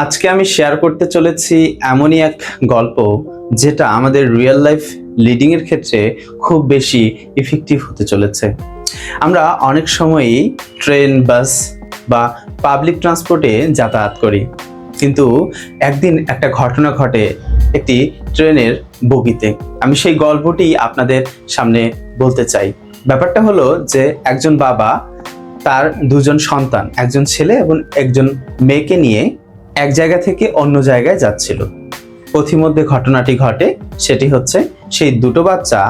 আজকে আমি শেয়ার করতে চলেছি এমনই এক গল্প যেটা আমাদের রিয়েল লাইফ লিডিং এর ক্ষেত্রে খুব বেশি ইফেক্টিভ হতে চলেছে। আমরা অনেক সময়ই ট্রেন, বাস বা পাবলিক ট্রান্সপোর্টে যাতায়াত করি, কিন্তু একদিন একটা ঘটনা ঘটে একটি ট্রেনের বগিতে। আমি সেই গল্পটি আপনাদের সামনে বলতে চাই। ব্যাপারটা হলো যে একজন বাবা তার দুজন সন্তান, একজন ছেলে এবং একজন মেয়েকে নিয়ে এক জায়গা থেকে অন্য জায়গায় যাচ্ছিল। পথিমধ্যে ঘটনাটি ঘটে, সেটি হচ্ছে সেই দুটো বাচ্চা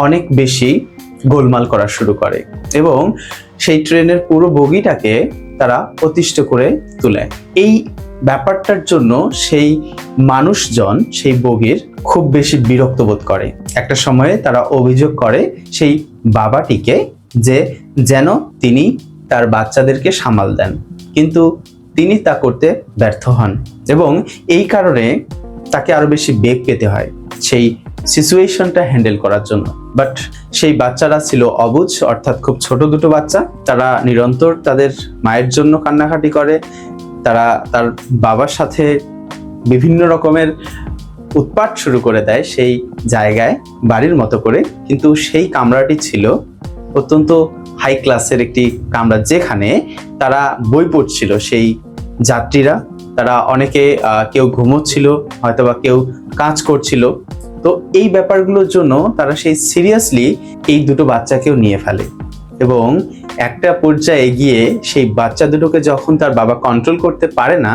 অনেক বেশি গোলমাল করা শুরু করে এবং সেই ট্রেনের পুরো বগিটাকে তারা অতিষ্ঠ করে তোলে। এই ব্যাপারটার জন্য সেই মানুষজন সেই বগির খুব বেশি বিরক্ত বোধ করে। একটা সময়ে তারা অভিযোগ করে সেই বাবাটিকে যে যেন তিনি তার বাচ্চাদেরকে সামাল দেন, কিন্তু তিনি তা করতে ব্যর্থ হন এবং এই কারণে তাকে আরো বেশি বেগ পেতে হয় সেই সিচুয়েশনটা হ্যান্ডেল করার জন্য। বাট সেই বাচ্চারা ছিল অবুঝ, অর্থাৎ খুব ছোট দুটো বাচ্চা। তারা নিরন্তর তাদের মায়ের জন্য কান্নাকাটি করে, তারা তার বাবার সাথে বিভিন্ন রকমের উৎপাত শুরু করে দেয় সেই জায়গায় বাড়ির মতো করে। কিন্তু সেই কামরাটি ছিল অত্যন্ত হাই ক্লাসের একটি কামরা, যেখানে তারা বই পড়ছিল সেই যাত্রীরা। তারা অনেকে কেউ ঘুমোচ্ছিল, হয়তোবা কেউ কাজ করছিল। তো এই ব্যাপারগুলোর জন্য তারা সেই সিরিয়াসলি এই দুটো বাচ্চাকেও নিয়ে ফেলে এবং একটা পর্যায়ে গিয়ে সেই বাচ্চা দুটোকে যখন তার বাবা কন্ট্রোল করতে পারে না,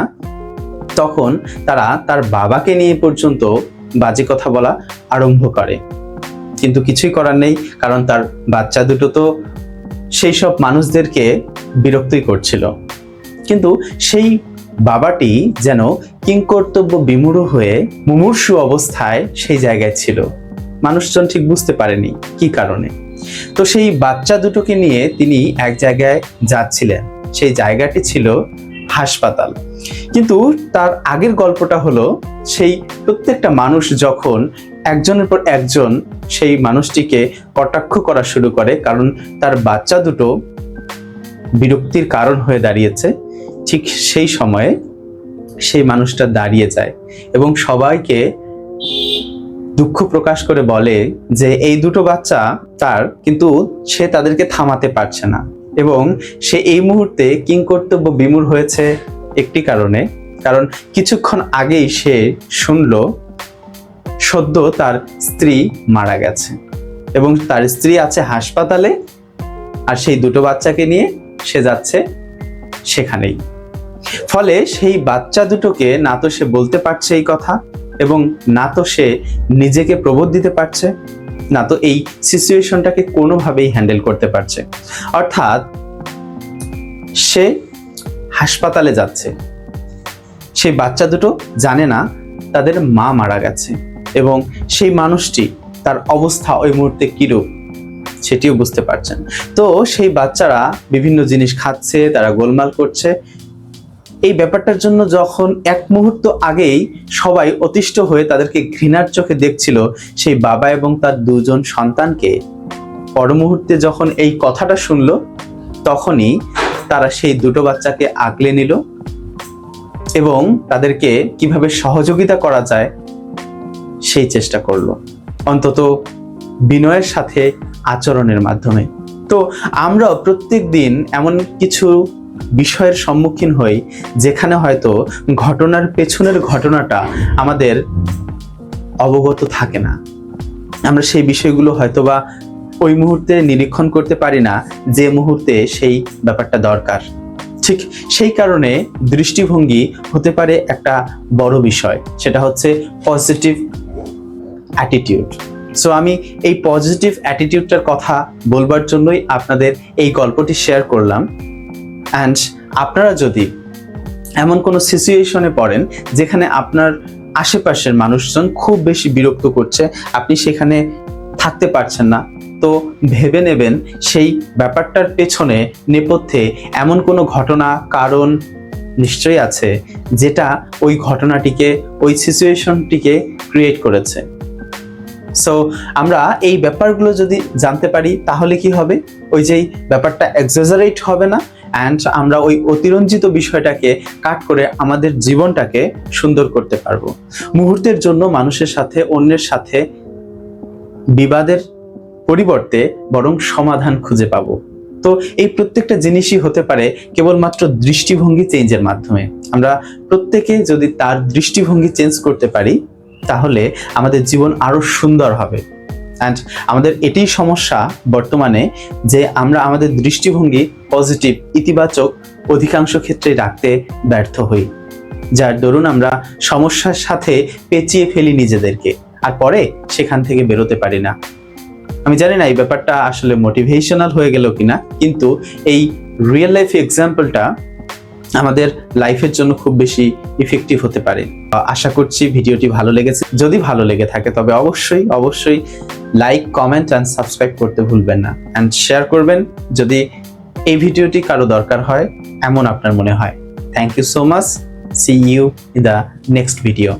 তখন তারা তার বাবাকে নিয়ে পর্যন্ত বাজে কথা বলা আরম্ভ করে। কিন্তু কিছুই করার নেই, কারণ তার বাচ্চা দুটো তো সেই সব মানুষদেরকে বিরক্তই করছিল। কিন্তু সেই বাবাটি যেন কিংকর্তব্য বিমূঢ় হয়ে মুমূর্ষু অবস্থায় সেই জায়গায় ছিল। মানুষজন ঠিক বুঝতে পারেনি কি কারণে। তো সেই বাচ্চা দুটোকে নিয়ে তিনি এক জায়গায় যাচ্ছিলেন, সেই জায়গাটি ছিল হাসপাতাল। কিন্তু তার আগের গল্পটা হলো সেই প্রত্যেকটা মানুষ যখন একজনের পর একজন সেই মানুষটিকে কটাক্ষ করা শুরু করে, কারণ তার বাচ্চা দুটো বিরক্তির কারণ হয়ে দাঁড়িয়েছে, ঠিক সেই সময়ে সেই মানুষটা দাঁড়িয়ে যায় এবং সবাইকে দুঃখ প্রকাশ করে বলে যে এই দুটো বাচ্চা তার, কিন্তু সে তাদেরকে থামাতে পারছে না এবং সে এই মুহূর্তে কিংকর্তব্য বিমূঢ় হয়েছে একটি কারণে, কারণ কিছুক্ষণ আগেই সে শুনলো সদ্য তার স্ত্রী মারা গেছে এবং তার স্ত্রী আছে হাসপাতালে, আর সেই দুটো বাচ্চাকে নিয়ে সে যাচ্ছে সেখানেই। ফলে সেই বাচ্চা দুটোকে না তো সে বলতে পারছে এই কথা, এবং না তো সে নিজেকে প্রবোধ দিতে পারছে, না তো এই সিচুয়েশনটাকে কোনোভাবেই হ্যান্ডেল করতে পারছে। অর্থাৎ সে হাসপাতালে যাচ্ছে, সেই বাচ্চা দুটো জানে না তাদের মা মারা গেছে এবং সেই মানুষটি তার অবস্থা ওই মুহূর্তে কিরূপ সেটিও বুঝতে পারছেন। তো সেই বাচ্চারা বিভিন্ন জিনিস খাচ্ছে, তারা গোলমাল করছে। এই ব্যাপারটার জন্য যখন এক মুহূর্ত আগেই সবাই অতিষ্ঠ হয়ে তাদেরকে ঘৃণার চোখে দেখছিল সেই বাবা এবং তার দুজন সন্তানকে, পর মুহূর্তে যখন এই কথাটা শুনলো, তখনই তারা সেই দুটো বাচ্চাকে আগলে নিল এবং তাদেরকে কিভাবে সহযোগিতা করা যায় সেই চেষ্টা করলো, অন্তত বিনয়ের সাথে আচরণের মাধ্যমে। তো আমরাও প্রত্যেক দিন এমন কিছু বিষয়ের সম্মুখীন হই যেখানে হয়তো ঘটনার পেছনের ঘটনাটা আমাদের অবগত থাকে না। আমরা সেই বিষয়গুলো হয়তোবা ওই মুহূর্তে নিরীক্ষণ করতে পারি না যে মুহূর্তে সেই ব্যাপারটা দরকার। ঠিক সেই কারণে দৃষ্টিভঙ্গি হতে পারে একটা বড় বিষয়, সেটা হচ্ছে পজিটিভ অ্যাটিটিউড। সো আমি এই পজিটিভ অ্যাটিটিউডটার কথা বলবার জন্যই আপনাদের এই গল্পটি শেয়ার করলাম। অ্যান্ড আপনারা যদি এমন কোনো সিচুয়েশনে পড়েন যেখানে আপনার আশেপাশের মানুষজন খুব বেশি বিরক্ত করছে, আপনি সেখানে থাকতে পারছেন না, তো ভেবে নেবেন সেই ব্যাপারটার পেছনে নেপথ্যে এমন কোনো ঘটনা, কারণ নিশ্চয়ই আছে যেটা ওই ঘটনাটিকে, ওই সিচুয়েশনটিকে ক্রিয়েট করেছে। সো আমরা এই ব্যাপারগুলো যদি জানতে পারি তাহলে কি হবে, ওই যে ব্যাপারটা এক্সাজারেট হবে না অ্যান্ড আমরা ওই অতিরঞ্জিত বিষয়টাকে কাট করে আমাদের জীবনটাকে সুন্দর করতে পারবো। মুহূর্তের জন্য মানুষের সাথে, অন্যের সাথে বিবাদের পরিবর্তে বরং সমাধান খুঁজে পাবো। তো এই প্রত্যেকটা জিনিসই হতে পারে কেবলমাত্র দৃষ্টিভঙ্গি চেঞ্জের মাধ্যমে। আমরা প্রত্যেকে যদি তার দৃষ্টিভঙ্গি চেঞ্জ করতে পারি তাহলে আমাদের জীবন আরো সুন্দর হবে। অ্যান্ড আমাদের এটাই সমস্যা বর্তমানে, যে আমরা আমাদের দৃষ্টিভঙ্গি পজিটিভ, ইতিবাচক অধিকাংশ ক্ষেত্রে রাখতে ব্যর্থ হই, যার দরুন আমরা সমস্যার সাথে পেঁচিয়ে ফেলি নিজেদেরকে, আর পরে সেখান থেকে বেরোতে পারি না। আমি জানি না এই ব্যাপারটা আসলে মোটিভেশনাল হয়ে গেল কিনা, কিন্তু এই রিয়েল লাইফ এক্সাম্পলটা আমাদের লাইফের জন্য খুব বেশি ইফেক্টিভ হতে পারে। আশা করছি ভিডিওটি ভালো লেগেছে। যদি ভালো লেগে থাকে তবে অবশ্যই লাইক, কমেন্ট অ্যান্ড সাবস্ক্রাইব করতে ভুলবেন না, অ্যান্ড শেয়ার করবেন যদি এই ভিডিওটি কারো দরকার হয় এমন আপনার মনে হয়। Thank you so much. See you in the next video.